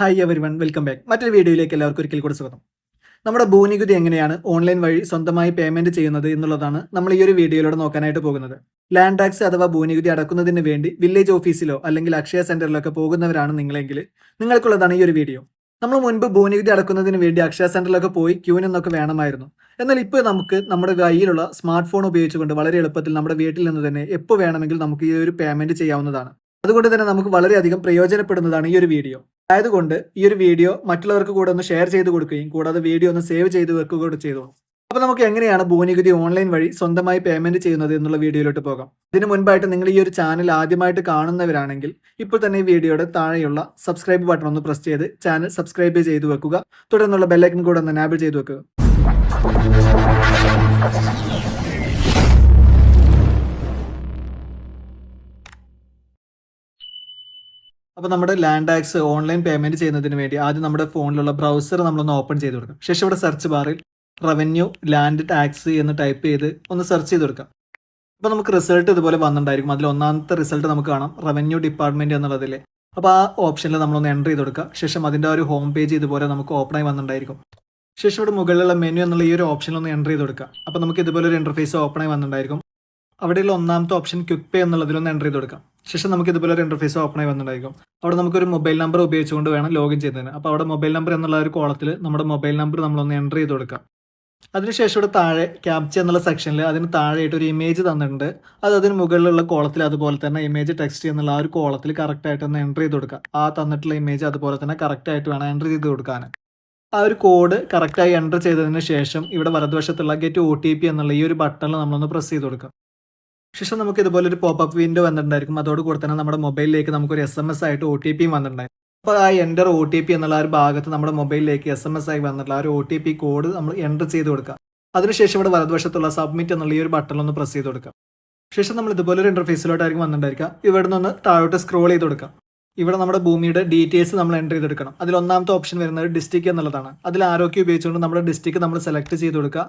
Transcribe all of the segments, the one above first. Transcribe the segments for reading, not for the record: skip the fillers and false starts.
Hi everyone, welcome back. മറ്റൊരു വീഡിയോയിലേക്ക് എല്ലാവർക്കും ഒരിക്കൽ കൂടി സ്വാഗതം. നമ്മുടെ ഭൂനികുതി എങ്ങനെയാണ് ഓൺലൈൻ വഴി സ്വന്തമായി പേയ്മെന്റ് ചെയ്യുന്നത് എന്നുള്ളതാണ് നമ്മൾ ഈ ഒരു വീഡിയോയിലൂടെ നോക്കാനായിട്ട് പോകുന്നത്. ലാൻഡ് ടാക്സ് അഥവാ ഭൂനികുതി അടക്കുന്നതിന് വേണ്ടി വില്ലേജ് ഓഫീസിലോ അല്ലെങ്കിൽ അക്ഷയ സെന്ററിലൊക്കെ പോകുന്നവരാണ് നിങ്ങളെങ്കിൽ നിങ്ങൾക്കുള്ളതാണ് ഈ ഒരു വീഡിയോ. നമ്മൾ മുൻപ് ഭൂനികുതി അടക്കുന്നതിന് വേണ്ടി അക്ഷയ സെന്ററിലൊക്കെ പോയി ക്യൂ നിന്നൊക്കെ വേണമായിരുന്നു. എന്നാൽ ഇപ്പോൾ നമുക്ക് നമ്മുടെ കയ്യിലുള്ള സ്മാർട്ട് ഫോൺ ഉപയോഗിച്ചുകൊണ്ട് വളരെ എളുപ്പത്തിൽ നമ്മുടെ വീട്ടിൽ നിന്ന് തന്നെ എപ്പോൾ വേണമെങ്കിൽ നമുക്ക് ഈ ഒരു പേയ്മെന്റ് ചെയ്യാവുന്നതാണ്. അതുകൊണ്ട് തന്നെ നമുക്ക് വളരെയധികം പ്രയോജനപ്പെടുന്നതാണ് ഈ ഒരു വീഡിയോ. ആയതുകൊണ്ട് ഈ ഒരു വീഡിയോ മറ്റുള്ളവർക്ക് കൂടെ ഒന്ന് ഷെയർ ചെയ്ത് കൊടുക്കുകയും കൂടാതെ വീഡിയോ ഒന്ന് സേവ് ചെയ്ത് വെക്കുക കൂടെ ചെയ്തോളൂ. അപ്പോൾ നമുക്ക് എങ്ങനെയാണ് ഭൂനികുതി ഓൺലൈൻ വഴി സ്വന്തമായി പേയ്മെന്റ് ചെയ്യുന്നത് എന്നുള്ള വീഡിയോയിലോട്ട് പോകാം. ഇതിന് മുൻപായിട്ട് നിങ്ങൾ ഈ ഒരു ചാനൽ ആദ്യമായിട്ട് കാണുന്നവരാണെങ്കിൽ ഇപ്പോൾ തന്നെ ഈ വീഡിയോയുടെ താഴെയുള്ള സബ്സ്ക്രൈബ് ബട്ടൺ ഒന്ന് പ്രസ് ചെയ്ത് ചാനൽ സബ്സ്ക്രൈബ് ചെയ്ത് വെക്കുക. തുടർന്നുള്ള ബെല്ലൈക്കൺ കൂടെ ഒന്ന് എനാബിൾ ചെയ്ത് വെക്കുക. അപ്പോൾ നമ്മുടെ ലാൻഡ് ടാക്സ് ഓൺലൈൻ പേയ്മെന്റ് ചെയ്യുന്നതിന് വേണ്ടി ആദ്യം നമ്മുടെ ഫോണിലുള്ള ബ്രൗസർ നമ്മളൊന്ന് ഓപ്പൺ ചെയ്ത് കൊടുക്കാം. ശേഷം ഇവിടെ സെർച്ച് ബാറിൽ റവന്യൂ ലാൻഡ് ടാക്സ് എന്ന് ടൈപ്പ് ചെയ്ത് ഒന്ന് സെർച്ച് ചെയ്ത് കൊടുക്കാം. അപ്പോൾ നമുക്ക് റിസൾട്ട് ഇതുപോലെ വന്നിട്ടുണ്ടായിരിക്കും. അതിൽ ഒന്നാമത്തെ റിസൾട്ട് നമുക്ക് കാണാം റവന്യൂ ഡിപ്പാർട്ട്മെന്റ് എന്നുള്ളതിൽ. അപ്പോൾ ആ ഓപ്ഷനിൽ നമ്മളൊന്ന് എൻ്റർ ചെയ്ത് കൊടുക്കുക. ശേഷം അതിൻ്റെ ഒരു ഹോം പേജ് ഇതുപോലെ നമുക്ക് ഓപ്പണായി വന്നിട്ടുണ്ടായിരിക്കും. ശേഷം ഇവിടെ മുകളിലുള്ള മെനു എന്നുള്ള ഈ ഒരു ഓപ്ഷനിലൊന്ന് എൻ്റർ ചെയ്ത് കൊടുക്കുക. അപ്പോൾ നമുക്ക് ഇതുപോലെ ഒരു ഇൻ്റർഫേസ് ഓപ്പണായി വന്നിട്ടുണ്ടായിരിക്കും. അവിടെയുള്ള ഒന്നാമത്തെ ഓപ്ഷൻ ക്വിക്ക് പേ എന്നുള്ളതിലൊന്ന് എൻ്റർ ചെയ്ത് കൊടുക്കാം. ശേഷം നമുക്ക് ഇതുപോലെ ഒരു ഇൻ്റർഫേസ് ഓപ്പണായി വന്നിട്ടുണ്ടായിരിക്കും. അവിടെ നമുക്കൊരു മൊബൈൽ നമ്പർ ഉപയോഗിച്ചുകൊണ്ട് വേണം ലോഗിൻ ചെയ്യുന്നതിന്. അപ്പോൾ അവിടെ മൊബൈൽ നമ്പർ എന്നുള്ള ഒരു കോളത്തിൽ നമ്മുടെ മൊബൈൽ നമ്പർ നമ്മളൊന്ന് എൻ്റർ ചെയ്ത് കൊടുക്കാം. അതിനുശേഷം ഇവിടെ താഴെ ക്യാപ്ച എന്നുള്ള സെക്ഷനിൽ അതിന് താഴെയായിട്ട് ഒരു ഇമേജ് തന്നിട്ടുണ്ട്. അതിന് മുകളിലുള്ള കോളത്തിൽ അതുപോലെ തന്നെ ഇമേജ് ടെക്സ്റ്റ് എന്നുള്ള ആ ഒരു കോളത്തിൽ കറക്റ്റായിട്ട് ഒന്ന് എൻ്റർ ചെയ്ത് കൊടുക്കുക. ആ തന്നിട്ടുള്ള ഇമേജ് അതുപോലെ തന്നെ കറക്റ്റായിട്ട് വേണം എൻ്റർ ചെയ്ത് കൊടുക്കാൻ. ആ ഒരു കോഡ് കറക്റ്റായി എൻ്റർ ചെയ്തതിന് ശേഷം ഇവിടെ വലതുവശത്തുള്ള ഗെറ്റ് OTP എന്നുള്ള ഈ ഒരു ബട്ടണിൽ നമ്മളൊന്ന് പ്രസ് ചെയ്ത് കൊടുക്കാം. ശേഷം നമുക്ക് ഇതുപോലെ ഒരു പോപ്പപ്പ് വിൻഡോ വന്നിട്ടുണ്ടായിരിക്കും. അതോടുകൂടി തന്നെ നമ്മുടെ മൊബൈലിലേക്ക് നമുക്കൊരു SMS ആയിട്ട് OTP വന്നിട്ടുണ്ടായിരിക്കും. അപ്പോൾ ആ എൻ്റർ OTP എന്നുള്ള ആ ഒരു ഭാഗത്ത് നമ്മുടെ മൊബൈലിലേക്ക് SMS ആയി വന്നിട്ടുള്ള ആ ഒരു OTP കോഡ് നമ്മൾ എൻ്റർ ചെയ്ത് കൊടുക്കുക. അതിനുശേഷം ഇവിടെ വലതുവശത്തുള്ള സബ്മിറ്റ് എന്നുള്ള ഈ ഒരു ബട്ടൺ ഒന്ന് പ്രസ് ചെയ്ത് കൊടുക്കുക. ശേഷം നമ്മൾ ഇതുപോലെ ഒരു ഇൻ്റർഫേസിലോട്ടായിരിക്കും വന്നിട്ടുണ്ടായിരിക്കുക. ഇവിടെ നിന്ന് താഴോട്ട് സ്ക്രോൾ ചെയ്ത് കൊടുക്കാം. ഇവിടെ നമ്മുടെ ഭൂമിയുടെ ഡീറ്റെയിൽസ് നമ്മൾ എൻ്റർ ചെയ്തെടുക്കണം. അതിൽ ഒന്നാമത്തെ ഓപ്ഷൻ വരുന്നത് ഡിസ്ട്രിക്ട് എന്നുള്ളതാണ്. അതിൽ ആരോഗ്യം ഉപയോഗിച്ചുകൊണ്ട് നമ്മുടെ ഡിസ്ട്രിക്ട് നമ്മൾ സെലക്ട് ചെയ്ത് കൊടുക്കുക.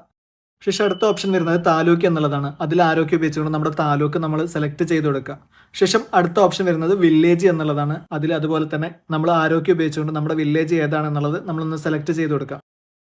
ശേഷം അടുത്ത ഓപ്ഷൻ വരുന്നത് താലൂക്ക് എന്നുള്ളതാണ്. അതിൽ ആരോഗ്യം ഉപയോഗിച്ചുകൊണ്ട് നമ്മുടെ താലൂക്ക് നമ്മൾ സെലക്ട് ചെയ്ത് കൊടുക്കുക. ശേഷം അടുത്ത ഓപ്ഷൻ വരുന്നത് വില്ലേജ് എന്നുള്ളതാണ്. അതിൽ അതുപോലെ തന്നെ നമ്മൾ ആരോഗ്യം ഉപയോഗിച്ചുകൊണ്ട് നമ്മുടെ വില്ലേജ് ഏതാണെന്നുള്ളത് നമ്മളൊന്ന് സെലക്ട് ചെയ്ത് കൊടുക്കുക.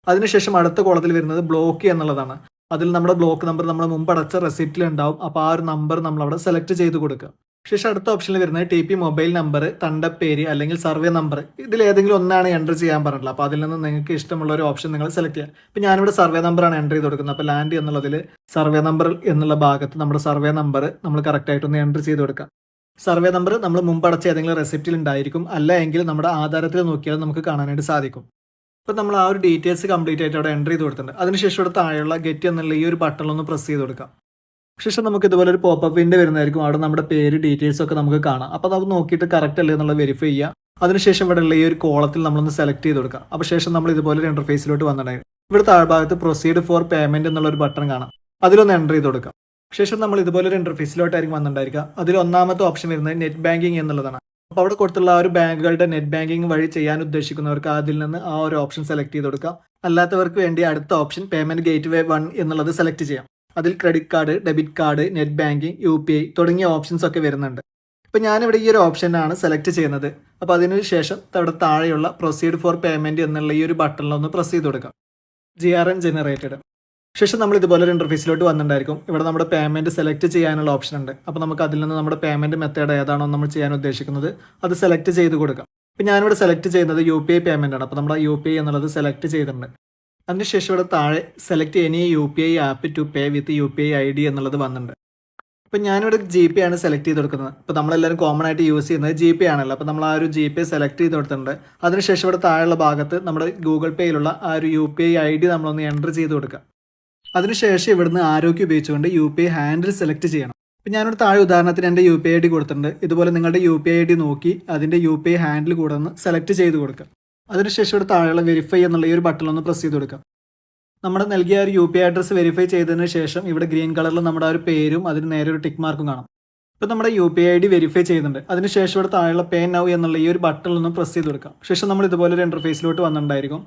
അതിനുശേഷം അടുത്ത കോളത്തിൽ വരുന്നത് ബ്ലോക്ക് എന്നുള്ളതാണ്. അതിൽ നമ്മുടെ ബ്ലോക്ക് നമ്പർ നമ്മൾ മുമ്പ് അടച്ച റെസിപ്റ്റിൽ ഉണ്ടാവും. അപ്പോൾ ആ ഒരു നമ്പർ നമ്മൾ അവിടെ സെലക്ട് ചെയ്ത് കൊടുക്കുക. ശേഷം അടുത്ത ഓപ്ഷനിൽ വരുന്നത് TP മൊബൈൽ നമ്പർ, തണ്ടപ്പേര് അല്ലെങ്കിൽ സർവേ നമ്പർ, ഇതിൽ ഏതെങ്കിലും ഒന്നാണ് എൻ്റർ ചെയ്യാൻ പറഞ്ഞിട്ടുള്ളത്. അപ്പോൾ അതിൽ നിന്ന് നിങ്ങൾക്ക് ഇഷ്ടമുള്ള ഒരു ഓപ്ഷൻ നിങ്ങൾ സെലക്ട് ചെയ്യുക. ഇപ്പോൾ ഞാനിവിടെ സർവേ നമ്പറാണ് എൻ്റർ ചെയ്ത് കൊടുക്കുന്നത്. അപ്പോൾ ലാൻഡ് എന്നുള്ളതിൽ സർവേ നമ്പർ എന്നുള്ള ഭാഗത്ത് നമ്മുടെ സർവേ നമ്പർ നമ്മൾ കറക്റ്റായിട്ടൊന്ന് എൻ്റർ ചെയ്ത് കൊടുക്കുക. സർവേ നമ്പർ നമ്മൾ മുമ്പ് അടച്ച ഏതെങ്കിലും റെസിപ്റ്റിൽ ഉണ്ടായിരിക്കും, അല്ല എങ്കിൽ നമ്മുടെ ആധാരത്തിൽ നോക്കിയാൽ നമുക്ക് കാണാനായിട്ട് സാധിക്കും. അപ്പോൾ നമ്മൾ ആ ഒരു ഡീറ്റെയിൽസ് കംപ്ലീറ്റ് ആയിട്ട് അവിടെ എൻ്റർ ചെയ്ത് കൊടുത്തിട്ടുണ്ട്. അതിനുശേഷം ഇവിടെ താഴെയുള്ള ഗെറ്റ് എന്നുള്ള ഈ ഒരു ബട്ടണിലൊന്ന് പ്രസ് ചെയ്ത് കൊടുക്കാം. ശേഷം നമുക്ക് ഇതുപോലെ ഒരു പോപ്പപ്പ് വിൻഡോ വരുന്നതായിരിക്കും. അവിടെ നമ്മുടെ പേര് ഡീറ്റെയിൽസ് ഒക്കെ നമുക്ക് കാണാം. അപ്പോൾ നമുക്ക് നോക്കിയിട്ട് കറക്റ്റ് അല്ലേ എന്നുള്ളത് വെരിഫൈ ചെയ്യുക. അതിനുശേഷം ഇവിടെ ഉള്ള ഈ ഒരു കോളത്തിൽ നമ്മളൊന്ന് സെലക്ട് ചെയ്ത് കൊടുക്കുക. അപ്പോൾ ശേഷം നമ്മൾ ഇതുപോലെ ഒരു ഇൻ്റർഫേസിലോട്ട് വന്നിട്ടുണ്ടായിരുന്നു. ഇവിടെ താഴ്ഭാഗത്ത് പ്രൊസീഡ് ഫോർ പേയ്മെന്റ് എന്നുള്ള ഒരു ബട്ടൺ കാണാം. അതിലൊന്ന് എൻ്റർ ചെയ്ത് കൊടുക്കുക. ശേഷം നമ്മൾ ഇതുപോലെ ഒരു ഇൻ്റർഫേസിലോട്ടായിരിക്കും വന്നിട്ടുണ്ടായിരിക്കുക. അതിൽ ഒന്നാമത്തെ ഓപ്ഷൻ വരുന്നത് നെറ്റ് ബാങ്കിങ് എന്നുള്ളതാണ്. അപ്പോൾ അവിടെ കൊടുത്തുള്ള ആ ഒരു ബാങ്കുകളുടെ നെറ്റ് ബാങ്കിങ് വഴി ചെയ്യാൻ ഉദ്ദേശിക്കുന്നവർക്ക് അതിൽ നിന്ന് ആ ഒരു ഓപ്ഷൻ സെലക്ട് ചെയ്ത് കൊടുക്കുക. അല്ലാത്തവർക്ക് വേണ്ടി അടുത്ത ഓപ്ഷൻ പേയ്മെന്റ് ഗേറ്റ്വേ 1 എന്നുള്ളത് സെലക്ട് ചെയ്യാം. അതിൽ credit card, debit card, net banking, UPI തുടങ്ങിയ ഓപ്ഷൻസ് ഒക്കെ വരുന്നുണ്ട്. ഇപ്പോൾ ഞാനിവിടെ ഈ ഒരു ഓപ്ഷനാണ് സെലക്ട് ചെയ്യുന്നത്. അപ്പോൾ അതിന് ശേഷം അവിടെ താഴെയുള്ള പ്രൊസീഡ് ഫോർ പേയ്മെന്റ് എന്നുള്ള ഈ ഒരു ബട്ടണിലൊന്ന് പ്രസ് ചെയ്ത് കൊടുക്കാം. GRN generated. ശേഷം നമ്മൾ ഇതുപോലെ ഒരു ഇൻ്റർഫേസിലോട്ട് വന്നിട്ടുണ്ടായിരിക്കും. ഇവിടെ നമ്മുടെ പേയ്മെന്റ് സെലക്ട് ചെയ്യാനുള്ള ഓപ്ഷൻ ഉണ്ട്. അപ്പോൾ നമുക്ക് അതിൽ നിന്ന് നമ്മുടെ പേയ്മെന്റ് മെത്തേഡ് ഏതാണോ നമ്മൾ ചെയ്യാൻ ഉദ്ദേശിക്കുന്നത് അത് സെലക്ട് ചെയ്ത് കൊടുക്കാം. ഇപ്പോൾ ഞാനിവിടെ സെലക്ട് ചെയ്യുന്നത് UPI പേയ്മെന്റ് ആണ്. അപ്പോൾ നമ്മുടെ UPI എന്നുള്ളത് സെലക്ട് ചെയ്തിട്ടുണ്ട്. അതിനുശേഷം ഇവിടെ താഴെ select any UPI app to pay with UPI ID എന്നുള്ളത് വന്നിട്ടുണ്ട്. അപ്പോൾ ഞാനിവിടെ GPay ആണ് സെലക്ട് ചെയ്ത് കൊടുക്കുന്നത്. അപ്പോൾ നമ്മളെല്ലാവരും കോമൺ ആയിട്ട് യൂസ് ചെയ്യുന്നത് GPay ആണല്ലോ. അപ്പോൾ നമ്മൾ ആ ഒരു GPay സെലക്ട് ചെയ്ത് കൊടുത്തിട്ടുണ്ട്. അതിനുശേഷം ഇവിടെ താഴെയുള്ള ഭാഗത്ത് നമ്മുടെ ഗൂഗിൾ പേയിലുള്ള ആ ഒരു UPI ID നമ്മളൊന്ന് എൻ്റർ ചെയ്ത് കൊടുക്കുക. അതിനുശേഷം ഇവിടുന്ന് ആരോഗ്യം ഉപയോഗിച്ചുകൊണ്ട് UPI ഹാൻഡിൽ സെലക്ട് ചെയ്യണം. അപ്പോൾ ഞാനിവിടെ താഴെ ഉദാഹരണത്തിന് എൻ്റെ UPI ID കൊടുത്തിട്ടുണ്ട്. ഇതുപോലെ നിങ്ങളുടെ UPI ID നോക്കി അതിൻ്റെ UPI ഹാൻഡിൽ കൂടെ ഒന്ന് സെലക്ട് ചെയ്ത് കൊടുക്കുക. അതിനുശേഷം ഇവിടെ താഴെയുള്ള വെരിഫൈ എന്നുള്ള ഈ ഒരു ബട്ടൺ ഒന്ന് പ്രസ് ചെയ്ത് കൊടുക്കാം. നമ്മുടെ നൽകിയ ഒരു UPI അഡ്രസ്സ് വെരിഫൈ ചെയ്തതിന് ശേഷം ഇവിടെ ഗ്രീൻ കളറിൽ നമ്മുടെ ആ ഒരു പേരും അതിന് നേരെ ഒരു ടിക്ക് മാർക്കും കാണാം. ഇപ്പോൾ നമ്മുടെ UPI ID വെരിഫൈ ചെയ്യുന്നുണ്ട്. അതിനുശേഷം ഇവിടെ താഴെയുള്ള പേ നൗ എന്നുള്ള ഈ ഒരു ബട്ടണിൽ ഒന്ന് പ്രസ് ചെയ്ത് കൊടുക്കാം. ശേഷം നമ്മൾ ഇതുപോലെ ഒരു ഇൻ്റർഫേസിലോട്ട് വന്നിട്ടുണ്ടായിരിക്കും.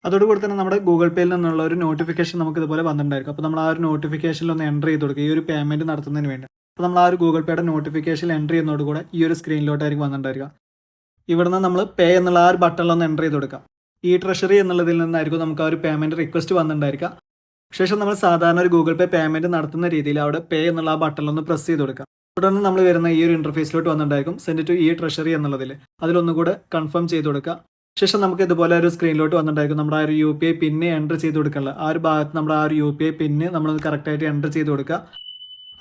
അതോടുകൂടി തന്നെ നമ്മുടെ ഗൂഗിൾ പേയിൽ നിന്നുള്ള ഒരു നോട്ടിഫിക്കേഷൻ നമുക്ക് ഇതുപോലെ വന്നിട്ടുണ്ടായിരിക്കും. അപ്പോൾ നമ്മൾ ആ ഒരു നോട്ടിഫിക്കേഷനിൽ ഒന്ന് എൻ്റർ ചെയ്ത് കൊടുക്കുക ഈ ഒരു പേയ്മെന്റ് നടത്തുന്നതിന് വേണ്ടി. അപ്പോൾ നമ്മൾ ആ ഒരു ഗൂഗിൾ പേയുടെ നോട്ടിഫിക്കേഷൻ എൻ്റർ ചെയ്യുന്നതോടുകൂടെ ഈ ഒരു സ്ക്രീനിലോട്ടായിരിക്കും വന്നിട്ടുണ്ടായിരിക്കുക. ഇവിടുന്ന് നമ്മൾ പേ എന്നുള്ള ആ ഒരു ബട്ടണിലൊന്ന് എൻ്റർ ചെയ്ത് കൊടുക്കാം. ഈ ട്രഷറി എന്നുള്ളതിൽ നിന്നായിരിക്കും നമുക്ക് ആ ഒരു പേയ്മെൻറ്റ് റിക്വസ്റ്റ് വന്നിട്ടുണ്ടായിരിക്കുക. ശേഷം നമ്മൾ സാധാരണ ഒരു ഗൂഗിൾ പേ പേയ്മെൻറ്റ് നടത്തുന്ന രീതിയിൽ അവിടെ പേ എന്നുള്ള ആ ബട്ടണിലൊന്ന് പ്രസ് ചെയ്ത് കൊടുക്കാം. തുടർന്ന് നമ്മൾ വരുന്ന ഈ ഒരു ഇൻ്റർഫേസിലോട്ട് വന്നിട്ടുണ്ടായിരിക്കും സെൻഡ് ടു ഈ ട്രഷറി എന്നുള്ളതിൽ. അതിലൊന്നുകൂടെ കൺഫേം ചെയ്ത് കൊടുക്കുക. ശേഷം നമുക്ക് ഇതുപോലെ ഒരു സ്ക്രീനിലോട്ട് വന്നിട്ടുണ്ടായിരിക്കും നമ്മുടെ ആ ഒരു UPI പിന്ന് എൻ്റർ ചെയ്ത് കൊടുക്കാനുള്ള ആ ഒരു ഭാഗത്ത് നമ്മുടെ ആ ഒരു UPI പിന്ന് നമ്മളൊന്ന് കറക്റ്റായിട്ട് എൻ്റർ ചെയ്ത് കൊടുക്കുക.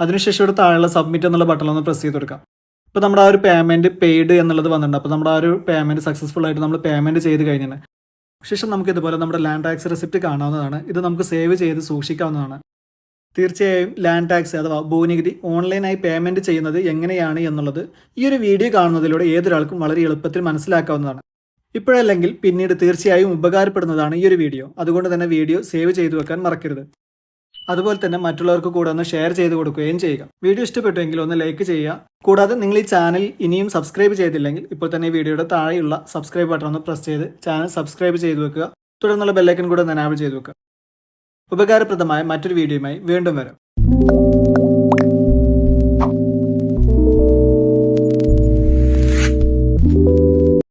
അതിനുശേഷം ഇവിടെ താഴെയുള്ള സബ്മിറ്റ് എന്നുള്ള ബട്ടണൊന്ന് പ്രസ് ചെയ്ത് കൊടുക്കാം. ഇപ്പോൾ നമ്മുടെ ആ ഒരു പേയ്മെൻറ്റ് പെയ്ഡ് എന്നുള്ളത് വന്നിട്ടുണ്ട്. അപ്പോൾ നമ്മുടെ ആ ഒരു പേയ്മെൻറ്റ് സക്സസ്ഫുൾ ആയിട്ട് നമ്മൾ പേയ്മെൻറ്റ് ചെയ്ത് കഴിഞ്ഞാൽ ശേഷം നമുക്ക് ഇതുപോലെ നമ്മുടെ ലാൻഡ് ടാക്സ് റെസിപ്റ്റ് കാണാവുന്നതാണ്. ഇത് നമുക്ക് സേവ് ചെയ്ത് സൂക്ഷിക്കാവുന്നതാണ്. തീർച്ചയായും ലാൻഡ് ടാക്സ് അഥവാ ഭൂനികുതി ഓൺലൈനായി പേയ്മെൻറ്റ് ചെയ്യുന്നത് എങ്ങനെയാണ് എന്നുള്ളത് ഈ ഒരു വീഡിയോ കാണുന്നതിലൂടെ ഏതൊരാൾക്കും വളരെ എളുപ്പത്തിൽ മനസ്സിലാക്കാവുന്നതാണ്. ഇപ്പോഴല്ലെങ്കിൽ പിന്നീട് തീർച്ചയായും ഉപകാരപ്പെടുന്നതാണ് ഈ ഒരു വീഡിയോ. അതുകൊണ്ട് തന്നെ വീഡിയോ സേവ് ചെയ്തു വെക്കാൻ മറക്കരുത്. അതുപോലെ തന്നെ മറ്റുള്ളവർക്ക് കൂടെ ഒന്ന് ഷെയർ ചെയ്ത് കൊടുക്കുകയും ചെയ്യുക. വീഡിയോ ഇഷ്ടപ്പെട്ടുവെങ്കിൽ ഒന്ന് ലൈക്ക് ചെയ്യുക. കൂടാതെ നിങ്ങൾ ഈ ചാനൽ ഇനിയും സബ്സ്ക്രൈബ് ചെയ്തില്ലെങ്കിൽ ഇപ്പോൾ തന്നെ ഈ വീഡിയോയുടെ താഴെയുള്ള സബ്സ്ക്രൈബ് ബട്ടൺ ഒന്ന് പ്രസ് ചെയ്ത് ചാനൽ സബ്സ്ക്രൈബ് ചെയ്ത് വെക്കുക. തുടർന്നുള്ള ബെല്ലൈക്കൺ കൂടെ എനാബിൾ ചെയ്ത് വെക്കുക. ഉപകാരപ്രദമായ മറ്റൊരു വീഡിയോയുമായി വീണ്ടും വരാം.